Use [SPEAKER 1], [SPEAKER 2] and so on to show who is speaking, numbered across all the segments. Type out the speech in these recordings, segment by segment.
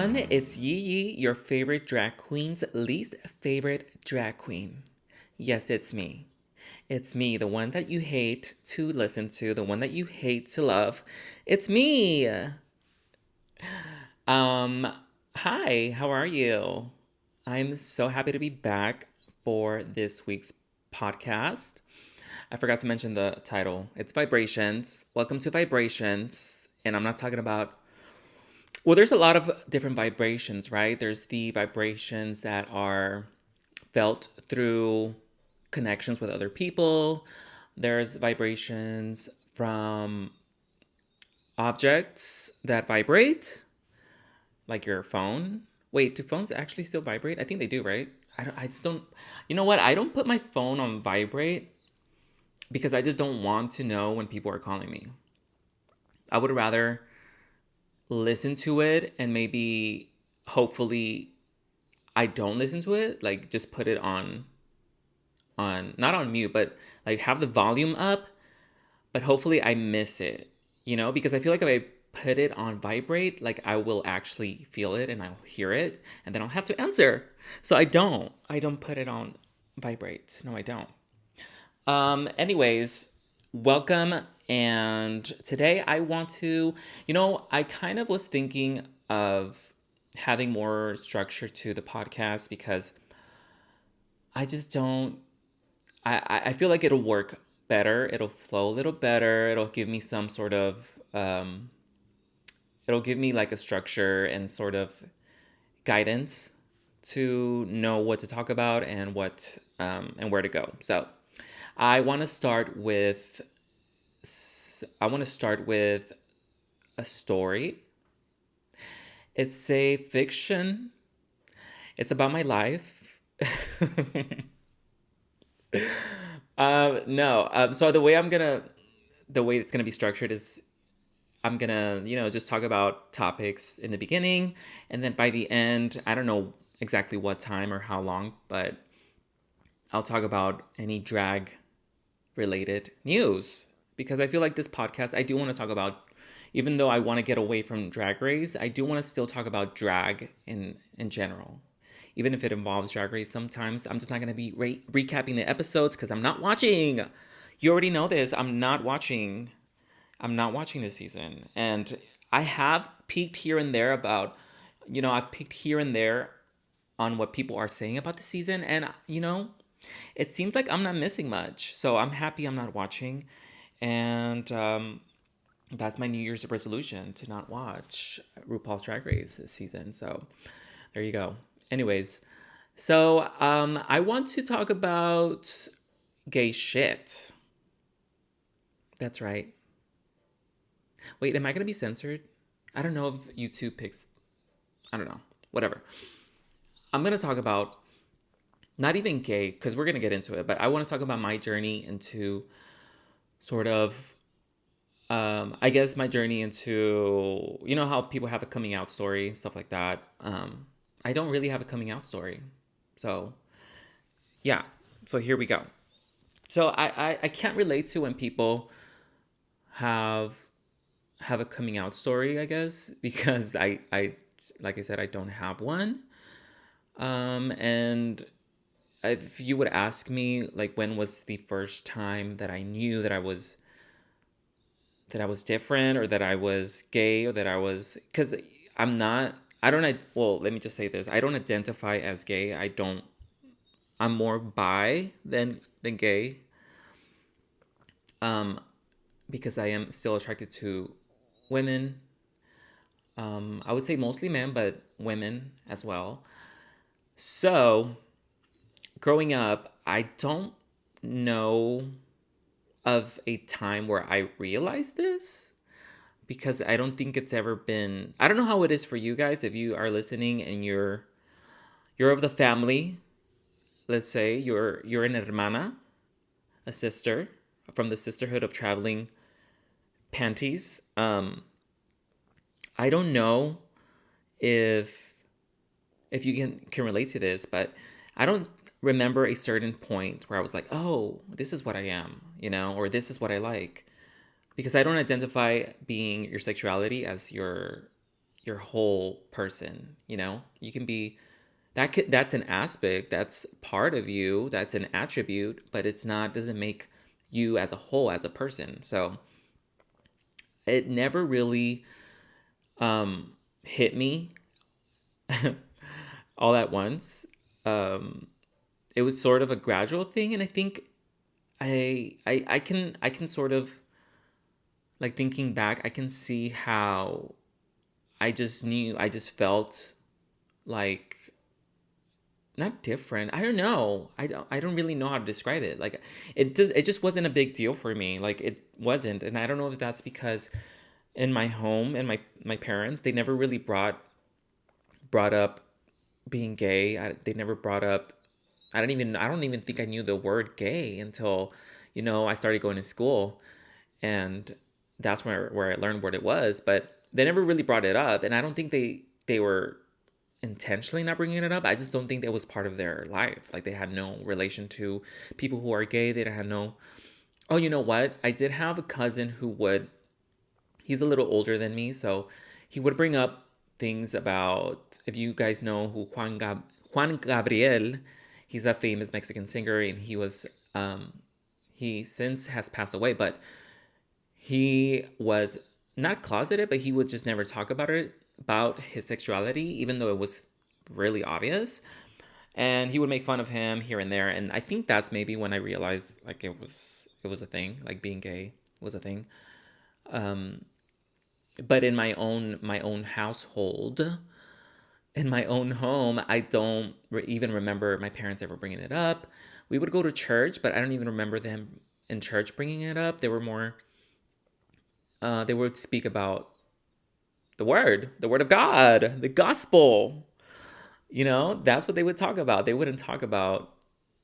[SPEAKER 1] everyone. It's Yiyi, your favorite drag queen's least favorite drag queen. Yes, it's me. It's me, the one that you hate to listen to, the one that you hate to love. It's me. Um, Hi, how are you? I'm so happy to be back for this week's podcast. I forgot to mention the title. It's Vibrationss. Welcome to Vibrationss. And I'm not talking about there's a lot of different vibrations, right? There's the vibrations that are felt through connections with other people. There's vibrations from objects that vibrate, like your phone. Wait, do phones actually still vibrate? I think they do, right? I just don't. You know what? I don't put my phone on vibrate because I just don't want to know when people are calling me. I would rather listen to it and maybe hopefully I don't listen to it, like just put it on not on mute, but like have the volume up, but hopefully I miss it, because I feel like if I put it on vibrate, like I will actually feel it and I'll hear it and then I'll have to answer. So I don't put it on vibrate. No, I don't. Anyways, welcome. And today I want to, I kind of was thinking of having more structure to the podcast because I just don't, I feel like it'll work better. It'll flow a little better. It'll give me some sort of, it'll give me like a structure and sort of guidance to know what to talk about and and where to go. So I want to start with I want to start with a story. It's a fiction. It's about my life. No. So the way it's gonna be structured is I'm gonna, just talk about topics in the beginning, and then by the end, I don't know exactly what time or how long, but I'll talk about any drag related news because I feel like this podcast, I do want to talk about, even though I want to get away from drag race, I do want to still talk about drag in general. Even if it involves drag race, sometimes I'm just not going to be recapping the episodes because I'm not watching. You already know this. I'm not watching this season. And I have peeked here and there about, I've peeked here and there on what people are saying about the season. And, it seems like I'm not missing much. So I'm happy I'm not watching. And that's my New Year's resolution to not watch RuPaul's Drag Race this season. So there you go. Anyways, so I want to talk about gay shit. That's right. Wait, am I going to be censored? I don't know if YouTube picks. I don't know. Whatever. I'm going to talk about not even gay, because we're going to get into it, but I want to talk about my journey into sort of, I guess, my journey into, how people have a coming out story, stuff like that. I don't really have a coming out story. So, yeah. So here we go. So I can't relate to when people have have a coming out story, I guess, because I like I said, I don't have one. And if you would ask me like when was the first time that I knew that I was different or that I was gay or that I was, because I'm not, I don't well, let me just say this, I don't identify as gay. I'm more bi than gay, um because I am still attracted to women. I would say mostly men, but women as well. So growing up, I don't know of a time where I realized this because I don't think it's ever been. I don't know how it is for you guys if you are listening and you're of the family. Let's say you're an hermana, a sister from the sisterhood of traveling panties. I don't know if you can relate to this, but I don't remember a certain point where I was like, "Oh, this is what I am," or "This is what I like." Because I don't identify being your sexuality as your whole person, you know? You can be that's an aspect, that's part of you, that's an attribute, but it's not doesn't make you as a whole as a person. So it never really hit me all at once. Um it was sort of a gradual thing, and I think I can sort of, like, thinking back, I can see how I just felt like not different. I don't know. I don't really know how to describe it. Like, it just wasn't a big deal for me. Like, it wasn't. And I don't know if that's because in my home and my parents, they never really brought up being gay. They never brought up I don't even think I knew the word gay until, I started going to school, and that's where I learned what it was, but they never really brought it up, and I don't think they were intentionally not bringing it up. I just don't think that was part of their life. Like, they had no relation to people who are gay. They had no. Oh, you know what? I did have a cousin who would. He's a little older than me, so he would bring up things about, if you guys know who Juan Gabriel. He's a famous Mexican singer, and he since has passed away, but he was not closeted, but he would just never talk about his sexuality, even though it was really obvious. And he would make fun of him here and there. And I think that's maybe when I realized, like, it was a thing, like being gay was a thing. Um, but in my own household, in my own home, I don't even remember my parents ever bringing it up. We would go to church, but I don't even remember them in church bringing it up. They were more they would speak about the word of God, the gospel. That's what they would talk about. They wouldn't talk about,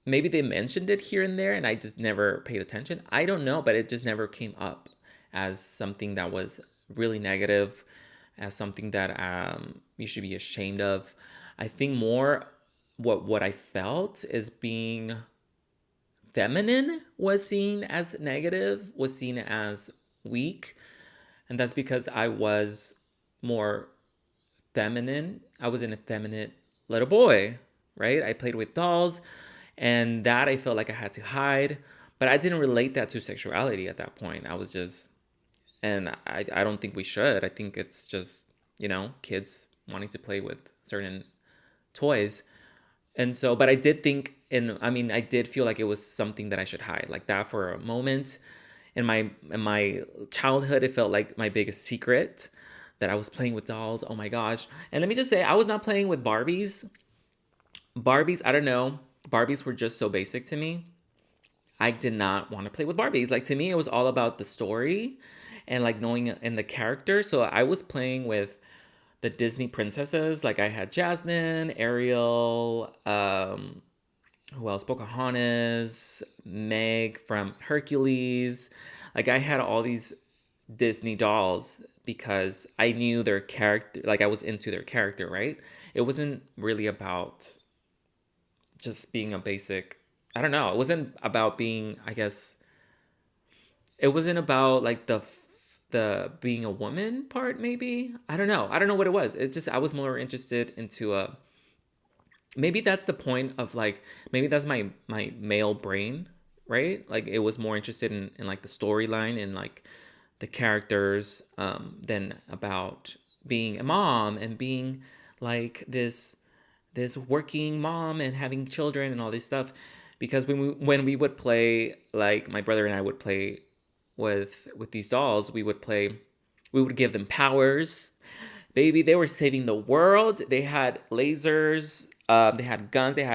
[SPEAKER 1] maybe they mentioned it here and there and I just never paid attention. I don't know, but it just never came up as something that was really negative, as something that you should be ashamed of. I think more what I felt is being feminine was seen as negative, was seen as weak. And that's because I was more feminine. I was an effeminate little boy, right? I played with dolls, and that I felt like I had to hide. But I didn't relate that to sexuality at that point. I was just, and I don't think we should. I think it's just, kids wanting to play with certain toys. And so, but I did think, I did feel like it was something that I should hide, like that for a moment. In my childhood, it felt like my biggest secret that I was playing with dolls. Oh my gosh! And let me just say, I was not playing with Barbies. Barbies, I don't know. Barbies were just so basic to me. I did not want to play with Barbies. Like, to me, it was all about the story and, like, knowing in the character. So I was playing with the Disney princesses. Like, I had Jasmine, Ariel, who else? Pocahontas, Meg from Hercules. Like, I had all these Disney dolls because I knew their character. Like, I was into their character, right? It wasn't really about just being a basic. I don't know. It wasn't about being, I guess. It wasn't about, like, the being a woman part, maybe. I don't know. I don't know what it was. It's just I was more interested into a, maybe that's the point of, like, maybe that's my male brain, right? Like, it was more interested in like the storyline and, like, the characters, than about being a mom and being, like, this working mom and having children and all this stuff. Because when we would play, like, my brother and I would play with these dolls, we would give them powers. Baby, they were saving the world. They had lasers. They had guns. They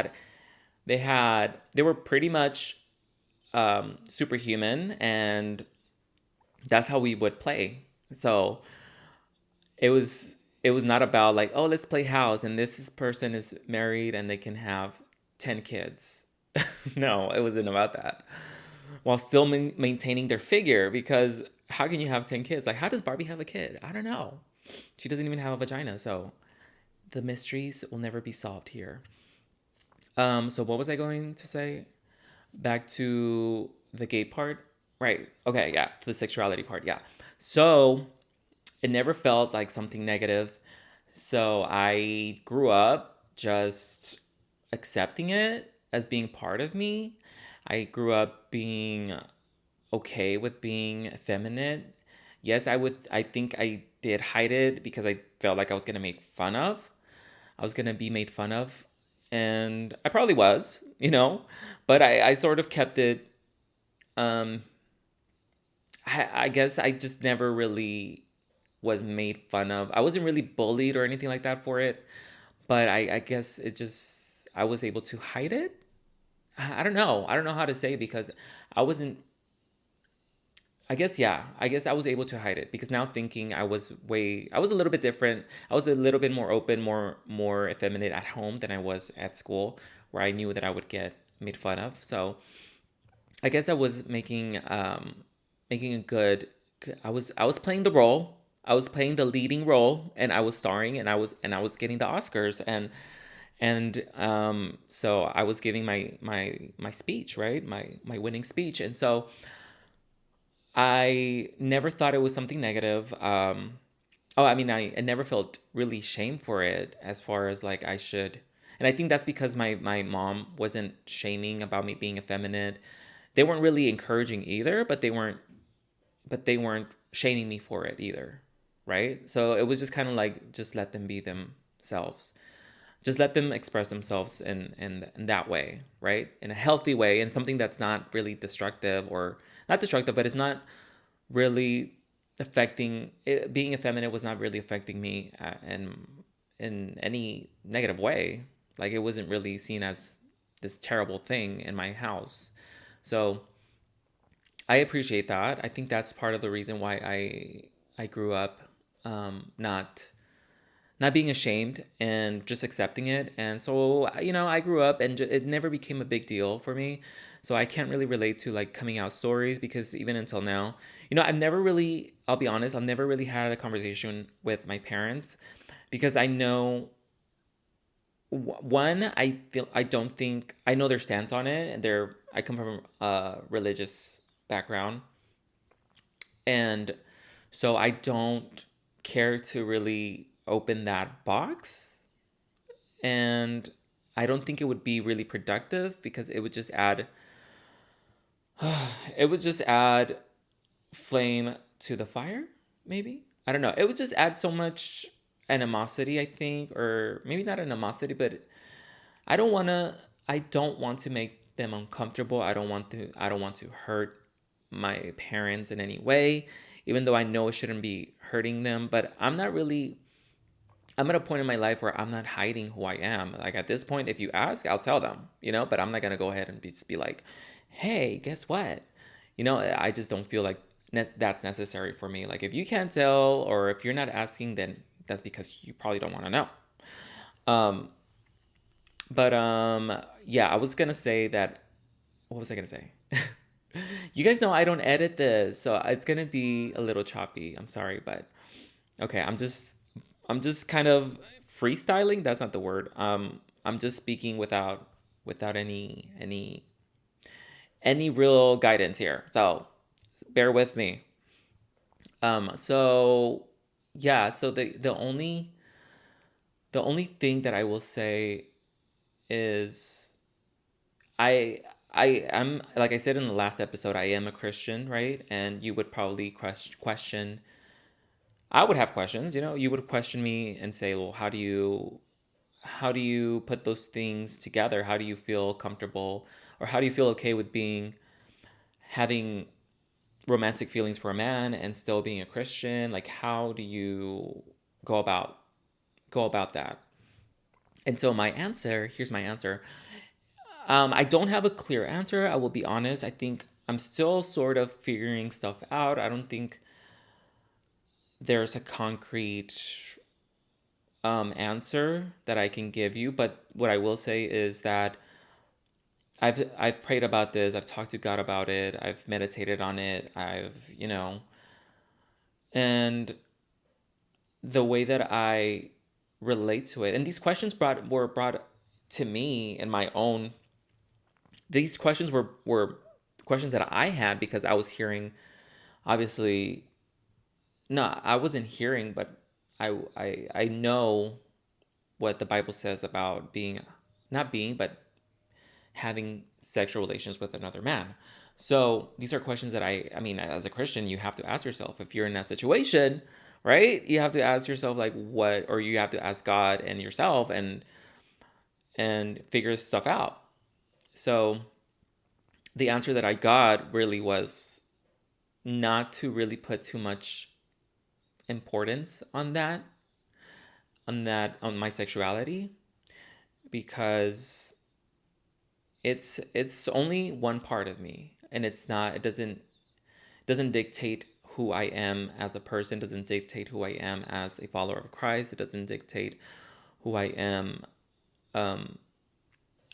[SPEAKER 1] were pretty much superhuman, and that's how we would play. So it was not about, like, oh, let's play house and person is married and they can have 10 kids. No, it wasn't about that. While still maintaining their figure, because how can you have 10 kids? Like, how does Barbie have a kid? I don't know. She doesn't even have a vagina, so the mysteries will never be solved here. So what was I going to say? Back to the gay part. Right. Okay, yeah, to the sexuality part. Yeah. So it never felt like something negative. So I grew up just accepting it as being part of me. I grew up being okay with being effeminate. Yes, I think I did hide it because I felt like I was gonna make fun of. I was gonna be made fun of. And I probably was, but I sort of kept it. Um, I guess I just never really was made fun of. I wasn't really bullied or anything like that for it, but I guess I was able to hide it. I don't know. I don't know how to say it because I wasn't. I guess, yeah. I guess I was able to hide it because now thinking I was a little bit different. I was a little bit more open, more effeminate at home than I was at school, where I knew that I would get made fun of. So I guess I was making a good. I was playing the role. I was playing the leading role, and I was starring, and I was getting the Oscars, and so I was giving my speech, right, my winning speech, and so I never thought it was something negative. Oh, I mean, I never felt really shame for it as far as like I should. And I think that's because my mom wasn't shaming about me being effeminate. They weren't really encouraging either, but they weren't shaming me for it either. Right? So it was just kind of like just let them be themselves. Just let them express themselves in that way, right? In a healthy way and something that's not really destructive or not destructive, but it's not really affecting it, being effeminate was not really affecting me in any negative way. Like it wasn't really seen as this terrible thing in my house. So I appreciate that. I think that's part of the reason why I grew up not being ashamed and just accepting it. And so, I grew up and it never became a big deal for me. So I can't really relate to like coming out stories because even until now, I've never really, I'll be honest, I've never really had a conversation with my parents because I know one, I don't think I know their stance on it, and I come from a religious background, and so I don't care to really open that box, and I don't think it would be really productive because it would just add flame to the fire, maybe. I don't know. It would just add so much animosity, I think, or maybe not animosity, but I don't want to I don't want to make them uncomfortable. I don't want to hurt my parents in any way, even though I know it shouldn't be hurting them, but I'm at a point in my life where I'm not hiding who I am. Like at this point, if you ask, I'll tell them, but I'm not going to go ahead and just be like, "Hey, guess what?" I just don't feel like that's necessary for me. Like if you can't tell or if you're not asking, then that's because you probably don't want to know. Um, but yeah, I was gonna say that. What was I gonna say? You guys know I don't edit this, so it's gonna be a little choppy. I'm sorry, but okay. I'm just kind of freestyling. That's not the word. I'm just speaking without any real guidance here. So bear with me. So yeah. So the only thing that I will say is I I am, like I said in the last episode, I am a Christian, right? And you would probably question. I would have questions. You would question me and say, "Well, how do you put those things together? How do you feel comfortable, or how do you feel okay with being having romantic feelings for a man and still being a Christian? Like, how do you go about go about that?" And so here's my answer. I don't have a clear answer. I will be honest. I think I'm still sort of figuring stuff out. I don't think there's a concrete answer that I can give you. But what I will say is that I've prayed about this. I've talked to God about it. I've meditated on it. And the way that I relate to it, and these questions were brought to me in my own. These questions were questions that I had because I was hearing, obviously, no, I wasn't hearing, but I know what the Bible says about being, not being, but having sexual relations with another man. So these are questions that I mean, as a Christian, you have to ask yourself if you're in that situation, right? You have to ask yourself like what, or you have to ask God and yourself and figure stuff out. So the answer that I got really was not to really put too much importance on my sexuality, because it's only one part of me, and it doesn't dictate who I am as a person, doesn't dictate who I am as a follower of Christ. It doesn't dictate who I am, um,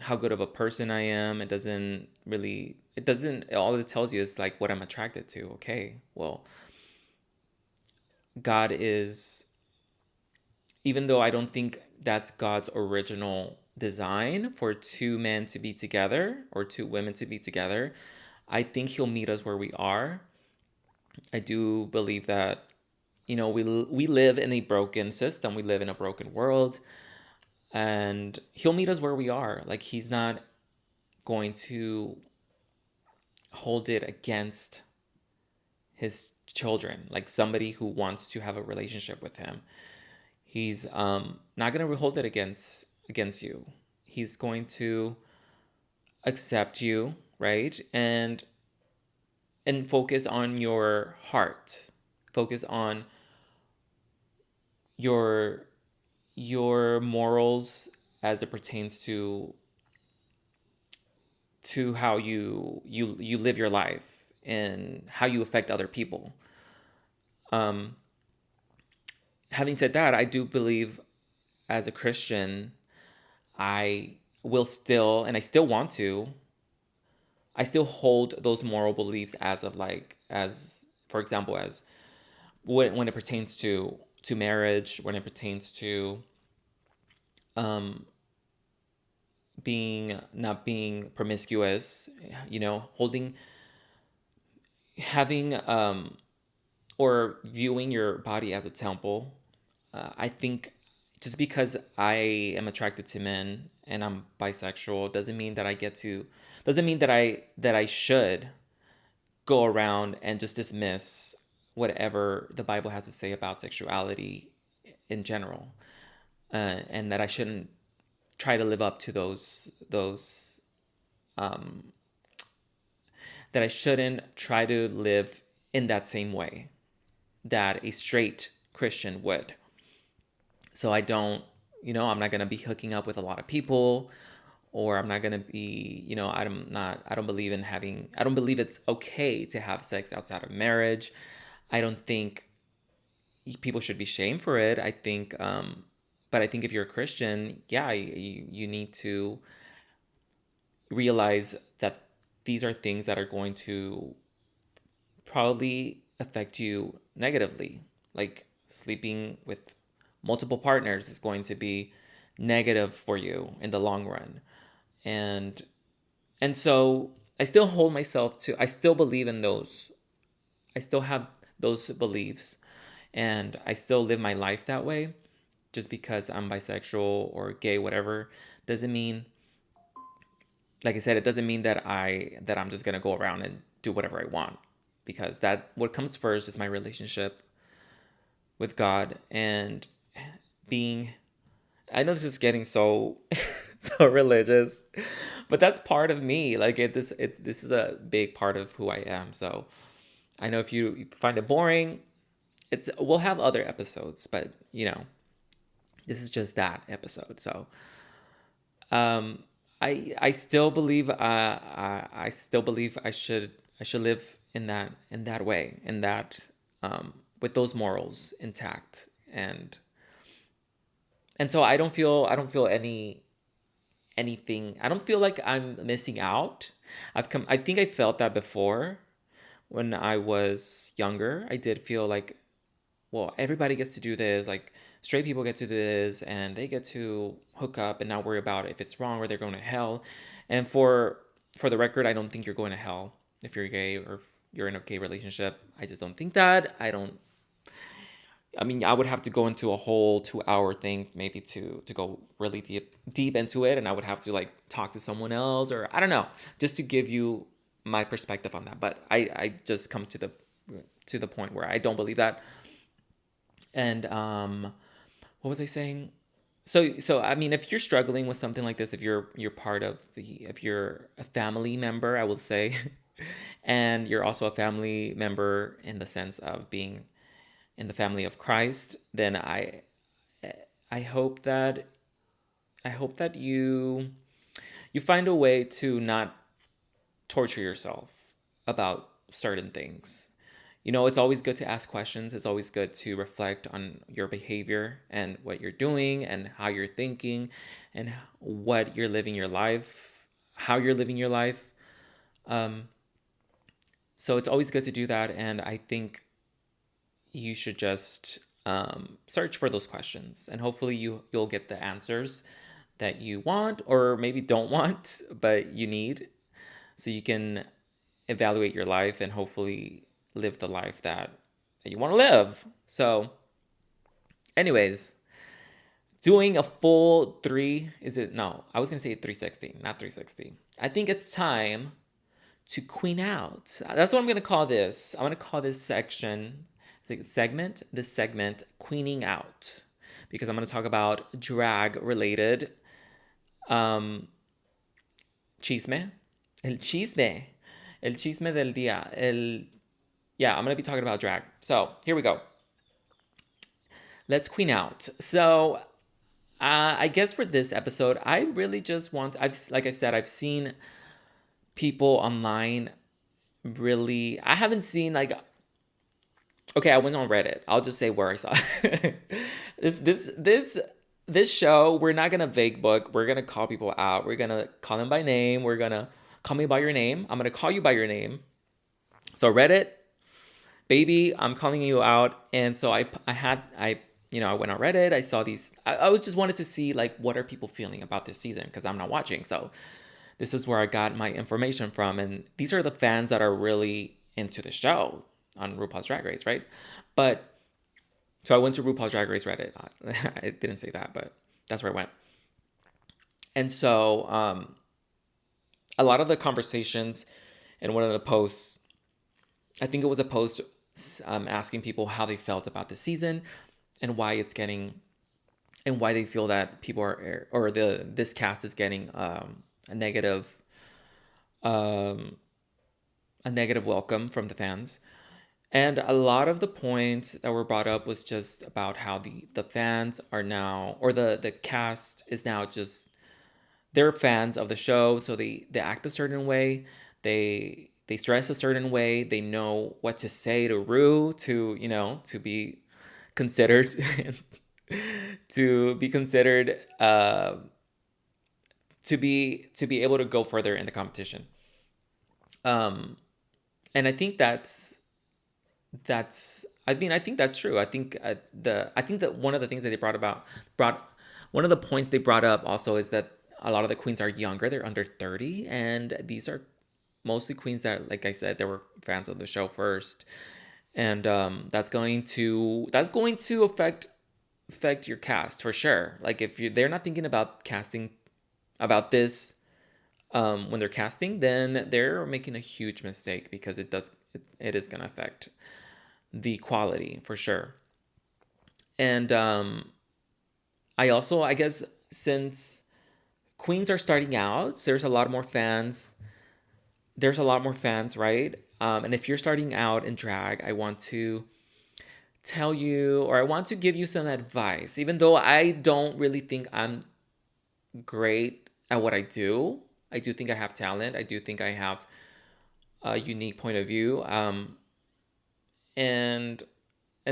[SPEAKER 1] how good of a person I am. All it tells you is like what I'm attracted to. Okay, well, God is, even though I don't think that's God's original design for two men to be together or two women to be together, I think He'll meet us where we are. I do believe that, we live in a broken system, we live in a broken world, and He'll meet us where we are. Like, He's not going to hold it against His children, like somebody who wants to have a relationship with Him. He's not going to hold it against you. He's going to accept you, right? And focus on your heart. Focus on your your morals as it pertains to how you live your life and how you affect other people. Um, Having said that, I do believe as a Christian, I will still, and I still want to, I still hold those moral beliefs as of like, as for example, as when it pertains to marriage, when it pertains to um not being promiscuous, holding, having or viewing your body as a temple. I think just because I am attracted to men and I'm bisexual doesn't mean that I should go around and just dismiss whatever the Bible has to say about sexuality in general, and that I shouldn't try to live up to those that I shouldn't try to live in that same way that a straight Christian would. So I don't, I'm not gonna be hooking up with a lot of people, or I'm not gonna be, I don't believe it's okay to have sex outside of marriage. I don't think people should be shamed for it. But I think if you're a Christian, yeah, you need to realize that these are things that are going to probably affect you negatively. Like sleeping with multiple partners is going to be negative for you in the long run. And so I still believe in those. I still have those beliefs, and I still live my life that way. Just because I'm bisexual or gay, whatever, doesn't mean, like I said, it doesn't mean that I'm just gonna go around and do whatever I want, because that what comes first is my relationship with God and being. I know this is getting so so religious, but that's part of me. Like this is a big part of who I am. So I know if you find it boring, we'll have other episodes, but this is just that episode. So um, I still believe I still believe I should live in that way, in that with those morals intact, and so I don't feel anything. I don't feel like I'm missing out. I think I felt that before when I was younger. I did feel like, well, everybody gets to do this. Like straight people get to do this, and they get to hook up and not worry about if it's wrong or they're going to hell. And for the record, I don't think you're going to hell if you're gay or if you're in a gay relationship. I just don't think that. I don't. I mean, I would have to go into a whole 2 hour thing, maybe to go really deep into it, and I would have to like talk to someone else, or I don't know, just to give you my perspective on that. But I just come to the point where I don't believe that. And what was I saying? So I mean, if you're struggling with something like this, if you're part of the if you're a family member, I will say, and you're also a family member in the sense of being in the family of Christ, then I hope that you find a way to not torture yourself about certain things. It's always good to ask questions. It's always good to reflect on your behavior and what you're doing and how you're thinking and what you're living your life, how you're living your life. Um, so it's always good to do that. And I think you should just search for those questions, and hopefully you'll get the answers that you want or maybe don't want, but you need, so you can evaluate your life and hopefully live the life that you want to live. So, anyways, doing a full three, is it? No, I was going to say 360, not 360. I think it's time to queen out. That's what I'm going to call this. I'm going to call this segment queening out, because I'm going to talk about drag related um, chisme. El chisme del día. Yeah, I'm going to be talking about drag. So here we go. Let's queen out. So I guess for this episode, I really just want, like I said, I've seen people online really, I haven't seen like, okay, I went on Reddit. I'll just say where I saw it. This show, we're not gonna vague book. We're gonna call people out. We're gonna call them by name. We're gonna call me by your name. I'm gonna call you by your name. So Reddit, baby, I'm calling you out. And so I went on Reddit. I saw these. I was just wanted to see like what are people feeling about this season, because I'm not watching. So this is where I got my information from, and these are the fans that are really into the show on RuPaul's Drag Race, right? But so I went to RuPaul's Drag Race Reddit. I didn't say that, but that's where I went. And so a lot of the conversations in one of the posts, I think it was a post asking people how they felt about the season and why it's getting, and why they feel that people are, or this cast is getting a negative welcome from the fans. And a lot of the points that were brought up was just about how the fans are now, or the cast is now just, they're fans of the show, so they act a certain way, they dress a certain way, they know what to say to Rue to be considered to be considered to be able to go further in the competition. And I think I think that's true. I think that one of the things that they brought one of the points they brought up also is that a lot of the queens are younger. They're under 30, and these are mostly queens that, like I said, they were fans of the show first, and that's going to affect your cast for sure. Like if they're not thinking about casting about this when they're casting, then they're making a huge mistake, because it is going to affect the quality for sure. And I guess since queens are starting out, so there's a lot more fans, right? And if you're starting out in drag, I want to tell you, or I want to give you some advice, even though I don't really think I'm great at what I do. I do think I have talent. I do think I have a unique point of view. And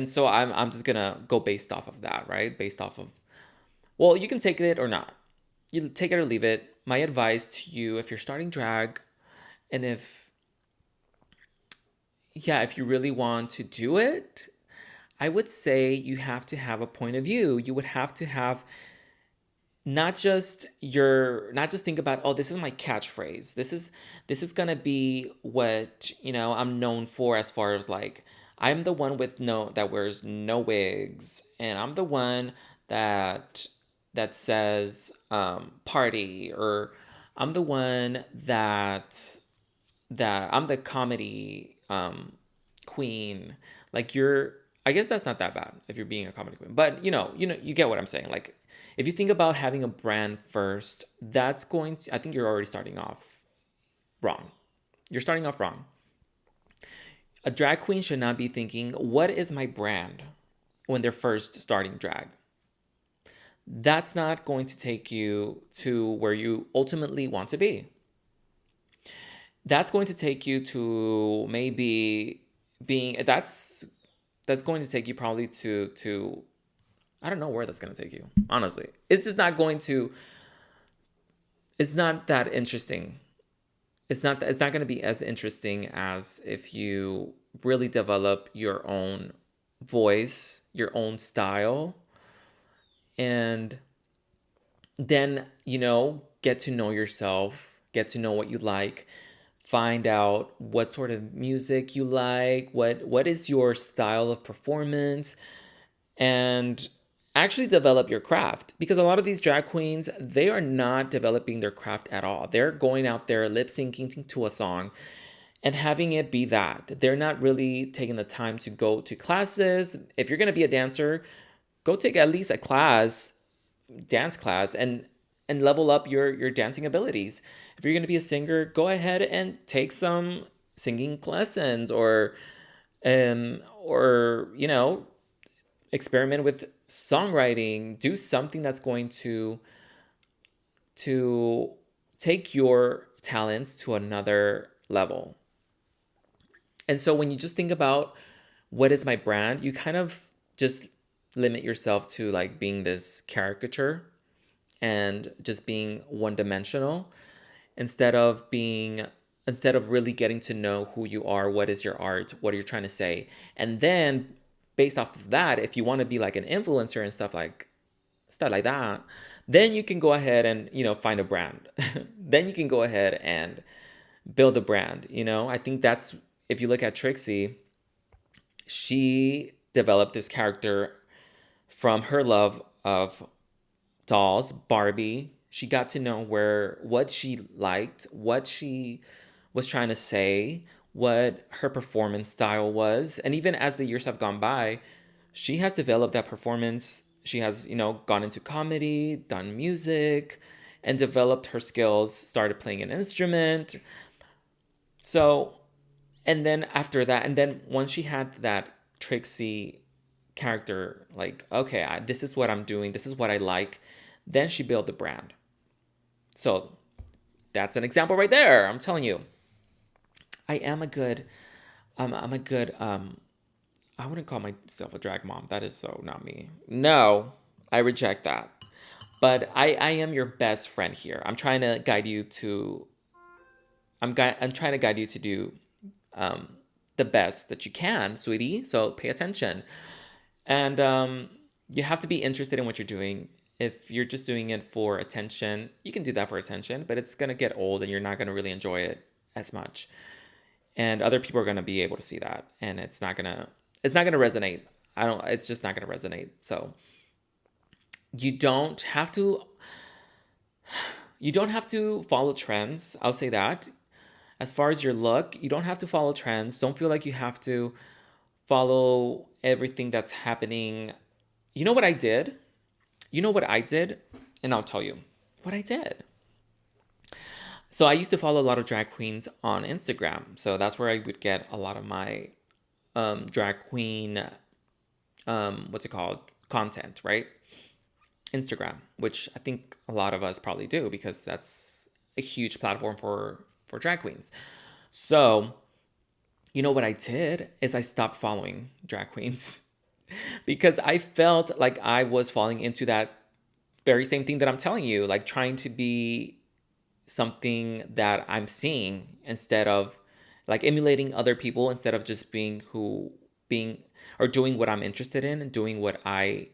[SPEAKER 1] so I'm just gonna go based off of that, right? Based off of, well, you can take it or not. You take it or leave it. My advice to you, if you're starting drag, and if you really want to do it, I would say you have to have a point of view. You would have to have not just think about, oh, this is my catchphrase. This is gonna be what I'm known for, as far as like I'm the one with no that wears no wigs, and I'm the one that that says party, or I'm the one that I'm the comedy queen. Like you're I guess that's not that bad if you're being a comedy queen. But you get what I'm saying. Like if you think about having a brand first, that's going to I think you're already starting off wrong. You're starting off wrong. A drag queen should not be thinking, what is my brand when they're first starting drag? That's not going to take you to where you ultimately want to be. That's going to take you to maybe being that's going to take you probably to I don't know where that's going to take you. Honestly, it's just not going to it's not that interesting. It's not going to be as interesting as if you really develop your own voice, your own style, and then get to know yourself, get to know what you like, find out what sort of music you like, what is your style of performance, and actually develop your craft. Because a lot of these drag queens, they are not developing their craft at all. They're going out there lip syncing to a song and having it be that. They're not really taking the time to go to classes. If you're going to be a dancer, go take at least a class, dance class, and level up your dancing abilities. If you're going to be a singer, go ahead and take some singing lessons, or experiment with songwriting. Do something that's going to take your talents to another level. And so when you just think about what is my brand, you kind of just limit yourself to like being this caricature and just being one dimensional, instead of being instead of really getting to know who you are, what is your art, what are you trying to say. And then based off of that, if you want to be like an influencer and stuff like that, then you can go ahead and find a brand. Then you can go ahead and build a brand. I think that's, if you look at Trixie, she developed this character from her love of dolls, Barbie. She got to know what she liked, what she was trying to say, what her performance style was. And even as the years have gone by, she has developed that performance. She has, gone into comedy, done music, and developed her skills, started playing an instrument. So, and then after that, and then once she had that Trixie character, like, okay, this is what I'm doing, this is what I like, then she built the brand. So that's an example right there. I'm telling you, I am a good, I'm a good, I wouldn't call myself a drag mom. That is so not me. No, I reject that. But I am your best friend here. I'm trying to guide you to, I'm trying to guide you to do the best that you can, sweetie. So pay attention. And you have to be interested in what you're doing. If you're just doing it for attention, you can do that for attention, but it's going to get old and you're not going to really enjoy it as much. And other people are going to be able to see that, and it's not going to resonate. It's just not going to resonate. So you don't have to follow trends. I'll say that. As far as your look, you don't have to follow trends. Don't feel like you have to follow everything that's happening. You know what I did? You know what I did? And I'll tell you what I did. So I used to follow a lot of drag queens on Instagram. So that's where I would get a lot of my drag queen, what's it called? Content, right? Instagram, which I think a lot of us probably do because that's a huge platform for drag queens. So, you know what I did is I stopped following drag queens because I felt like I was falling into that very same thing that I'm telling you, like trying to be something that I'm seeing, instead of like emulating other people, instead of just being or doing what I'm interested in and doing what I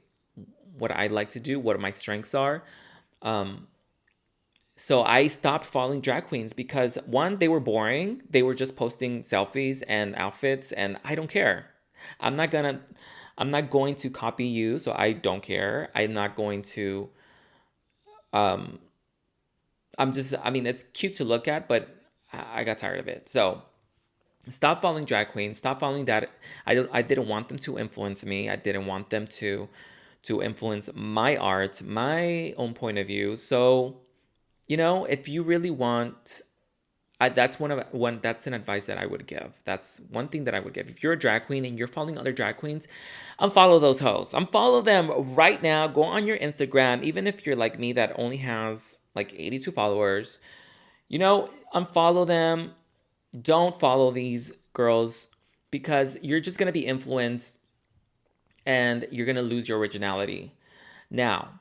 [SPEAKER 1] like to do, what my strengths are. So I stopped following drag queens because, one, they were boring. They were just posting selfies and outfits, and I don't care. I'm not gonna I'm not going to copy you, so I don't care. I'm not going to um I mean it's cute to look at, but I got tired of it. So stop following drag queens, stop following that. I didn't want them to influence me. I didn't want them to influence my art, my own point of view. So, if you really want that's that's an advice that I would give. That's one thing that I would give. If you're a drag queen and you're following other drag queens, unfollow those hoes. Unfollow them right now. Go on your Instagram, even if you're like me that only has like 82 followers. Unfollow them. Don't follow these girls because you're just gonna be influenced and you're gonna lose your originality. Now,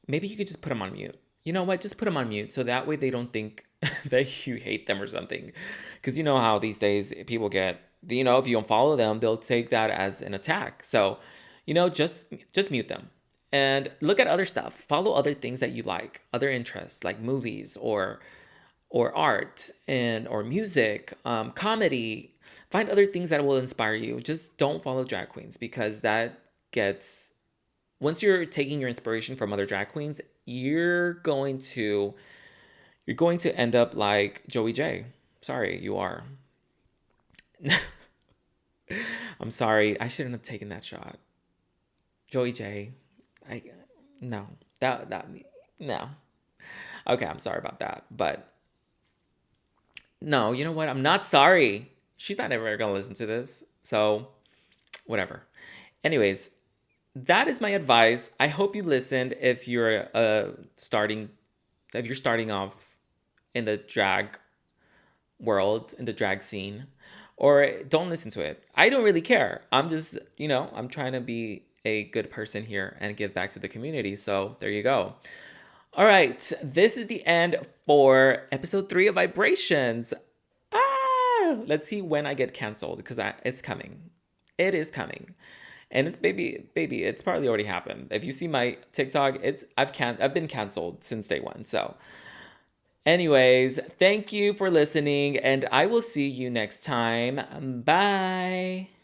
[SPEAKER 1] maybe you could just put them on mute. You know what? Just put them on mute so that way they don't think that you hate them or something. Because you know how these days people get, if you don't follow them, they'll take that as an attack. So, just mute them and look at other stuff. Follow other things that you like, other interests like movies or art or music, comedy. Find other things that will inspire you. Just don't follow drag queens because that gets once you're taking your inspiration from other drag queens, you're going to end up like Joey J. Sorry, you are. I'm sorry. I shouldn't have taken that shot. Joey J. I no. That no. Okay, I'm sorry about that. But no, you know what? I'm not sorry. She's not ever gonna listen to this. So whatever. Anyways, that is my advice. I hope you listened if you're starting off in the drag world, in the drag scene, or don't listen to it. I don't really care. I'm just, I'm trying to be a good person here and give back to the community. So there you go. All right, this is the end for episode 3 of Vibrationss. Let's see when I get canceled because it's coming. It is coming. And it's baby, it's probably already happened. If you see my TikTok, I've been canceled since day one. So, anyways, thank you for listening, and I will see you next time. Bye.